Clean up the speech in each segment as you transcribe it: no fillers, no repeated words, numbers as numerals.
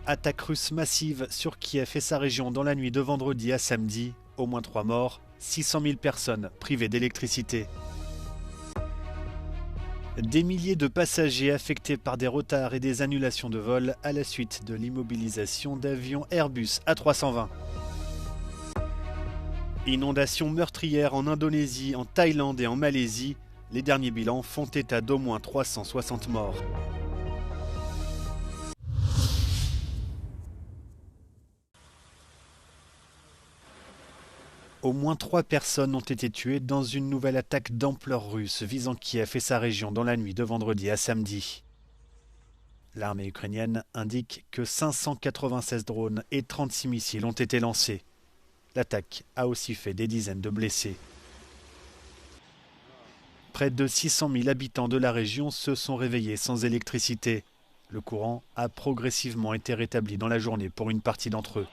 Attaque russe massive sur Kiev et sa région dans la nuit de vendredi à samedi. Au moins 3 morts, 600 000 personnes privées d'électricité. Des milliers de passagers affectés par des retards et des annulations de vols à la suite de l'immobilisation d'avions Airbus A320. Inondations meurtrières en Indonésie, en Thaïlande et en Malaisie. Les derniers bilans font état d'au moins 360 morts. Au moins 3 personnes ont été tuées dans une nouvelle attaque d'ampleur russe visant Kiev et sa région dans la nuit de vendredi à samedi. L'armée ukrainienne indique que 596 drones et 36 missiles ont été lancés. L'attaque a aussi fait des dizaines de blessés. Près de 600 000 habitants de la région se sont réveillés sans électricité. Le courant a progressivement été rétabli dans la journée pour une partie d'entre eux.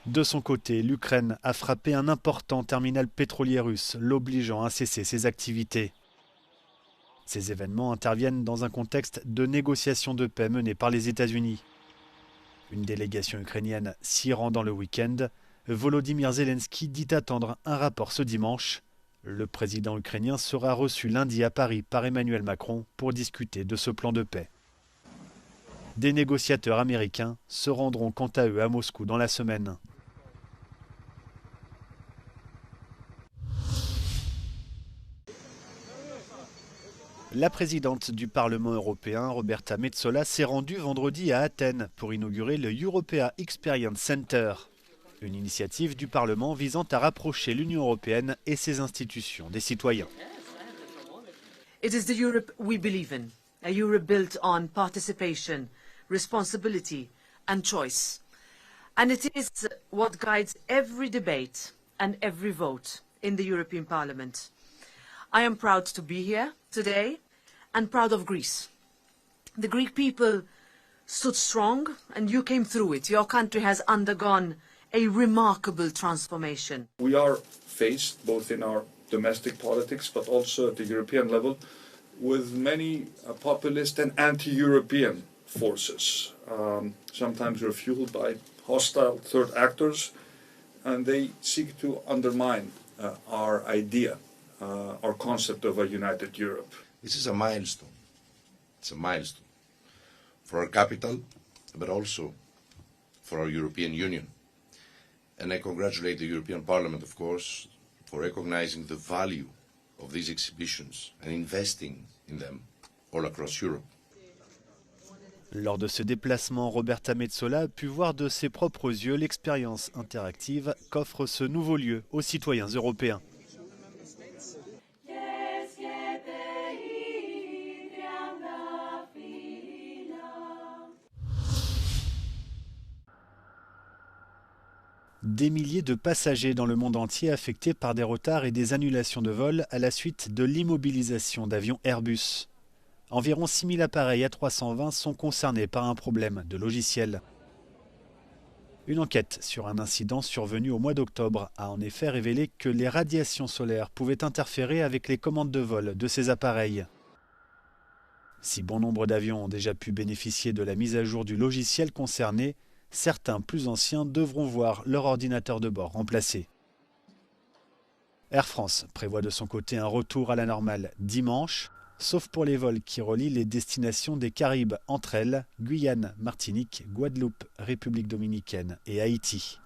De son côté, l'Ukraine a frappé un important terminal pétrolier russe, l'obligeant à cesser ses activités. Ces événements interviennent dans un contexte de négociations de paix menées par les États-Unis. Une délégation ukrainienne s'y rendant le week-end, Volodymyr Zelensky dit attendre un rapport ce dimanche. Le président ukrainien sera reçu lundi à Paris par Emmanuel Macron pour discuter de ce plan de paix. Des négociateurs américains se rendront quant à eux à Moscou dans la semaine. La présidente du Parlement européen, Roberta Metsola, s'est rendue vendredi à Athènes pour inaugurer le European Experience Center, une initiative du Parlement visant à rapprocher l'Union européenne et ses institutions des citoyens. It is the Europe we believe in, a Europe built on participation, responsibility and choice. And it is what guides every debate and every vote in the European Parliament. I am proud to be here today and proud of Greece. The Greek people stood strong and you came through it. Your country has undergone a remarkable transformation. We are faced, both in our domestic politics but also at the European level, with many populist and anti-European forces. Sometimes they're fueled by hostile third actors, and they seek to undermine our idea, our concept of a united Europe. This is a milestone. It's a milestone for our capital, but also for our European Union. And I congratulate the European Parliament, of course, for recognizing the value of these exhibitions and investing in them all across Europe. Lors de ce déplacement, Roberta Metsola a pu voir de ses propres yeux l'expérience interactive qu'offre ce nouveau lieu aux citoyens européens. Des milliers de passagers dans le monde entier affectés par des retards et des annulations de vols à la suite de l'immobilisation d'avions Airbus. Environ 6000 appareils A320 sont concernés par un problème de logiciel. Une enquête sur un incident survenu au mois d'octobre a en effet révélé que les radiations solaires pouvaient interférer avec les commandes de vol de ces appareils. Si bon nombre d'avions ont déjà pu bénéficier de la mise à jour du logiciel concerné, certains plus anciens devront voir leur ordinateur de bord remplacé. Air France prévoit de son côté un retour à la normale dimanche, sauf pour les vols qui relient les destinations des Caraïbes entre elles, Guyane, Martinique, Guadeloupe, République dominicaine et Haïti.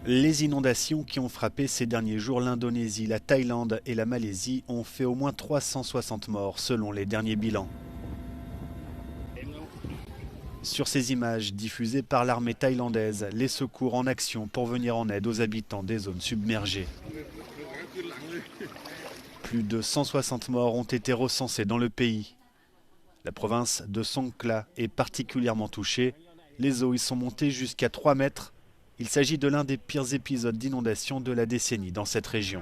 Les inondations qui ont frappé ces derniers jours l'Indonésie, la Thaïlande et la Malaisie ont fait au moins 360 morts selon les derniers bilans. Sur ces images diffusées par l'armée thaïlandaise, les secours en action pour venir en aide aux habitants des zones submergées. Plus de 160 morts ont été recensés dans le pays. La province de Songkhla est particulièrement touchée. Les eaux y sont montées jusqu'à 3 mètres. Il s'agit de l'un des pires épisodes d'inondation de la décennie dans cette région.